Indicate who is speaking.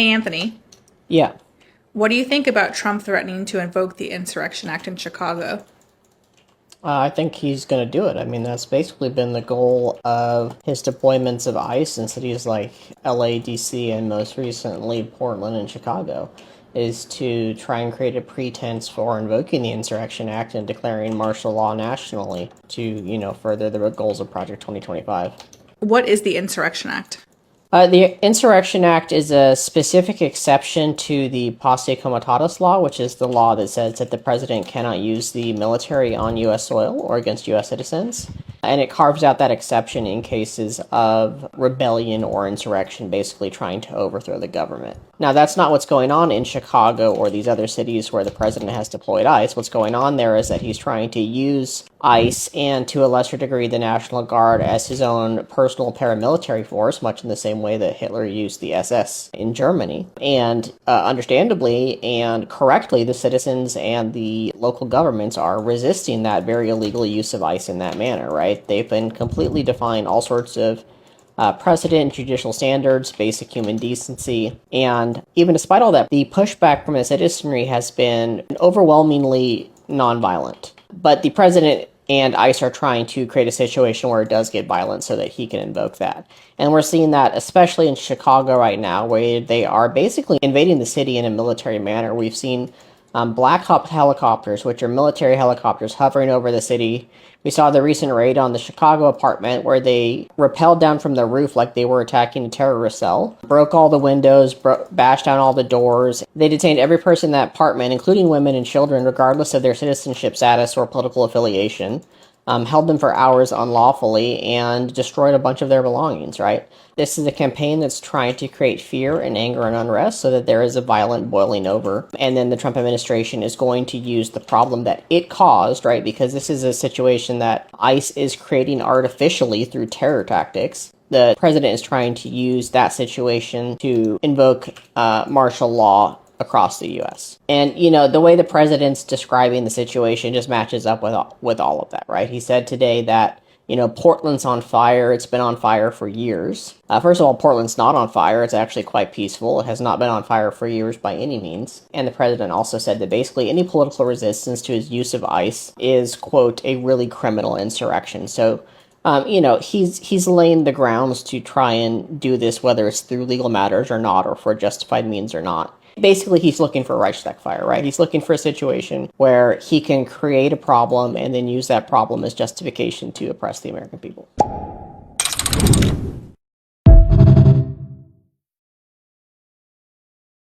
Speaker 1: Hey, Anthony,
Speaker 2: Yeah.
Speaker 1: what do you think about Trump threatening to invoke the Insurrection Act in Chicago?
Speaker 2: I think he's going to do it. I mean, that's basically been the goal of his deployments of ICE in cities like LA, DC, and most recently Portland and Chicago, is to try and create a pretense for invoking the Insurrection Act and declaring martial law nationally to, further the goals of Project 2025.
Speaker 1: What is the Insurrection Act?
Speaker 2: The Insurrection Act is a specific exception to the Posse Comitatus law, which is the law that says that the president cannot use the military on U.S. soil or against U.S. citizens. And it carves out that exception in cases of rebellion or insurrection, basically trying to overthrow the government. Now, that's not what's going on in Chicago or these other cities where the president has deployed ICE. What's going on there is that he's trying to use ICE and, to a lesser degree, the National Guard as his own personal paramilitary force, much in the same way that Hitler used the SS in Germany. And understandably and correctly, the citizens and the local governments are resisting that very illegal use of ICE in that manner, right? They've been completely defying all sorts of precedent, judicial standards, basic human decency. And even despite all that, the pushback from the citizenry has been overwhelmingly nonviolent. But the president and ICE are trying to create a situation where it does get violent so that he can invoke that. And we're seeing that especially in Chicago right now, where they are basically invading the city in a military manner. We've seen Black Hawk helicopters, which are military helicopters, hovering over the city. We saw the recent raid on the Chicago apartment where they rappelled down from the roof like they were attacking a terrorist cell, broke all the windows, bashed down all the doors. They detained every person in that apartment, including women and children, regardless of their citizenship status or political affiliation. Held them for hours unlawfully and destroyed a bunch of their belongings, right? This is a campaign that's trying to create fear and anger and unrest so that there is a violent boiling over. And then the Trump administration is going to use the problem that it caused, right? Because this is a situation that ICE is creating artificially through terror tactics. The president is trying to use that situation to invoke martial law across the U.S. And, the way the president's describing the situation just matches up with all of that, right? He said today that, Portland's on fire. It's been on fire for years. First of all, Portland's not on fire. It's actually quite peaceful. It has not been on fire for years by any means. And the president also said that basically any political resistance to his use of ICE is, quote, a really criminal insurrection. So, he's laying the grounds to try and do this, whether it's through legal matters or not, or for justified means or not. Basically, he's looking for a Reichstag fire, right? He's looking for a situation where he can create a problem and then use that problem as justification to oppress the American people.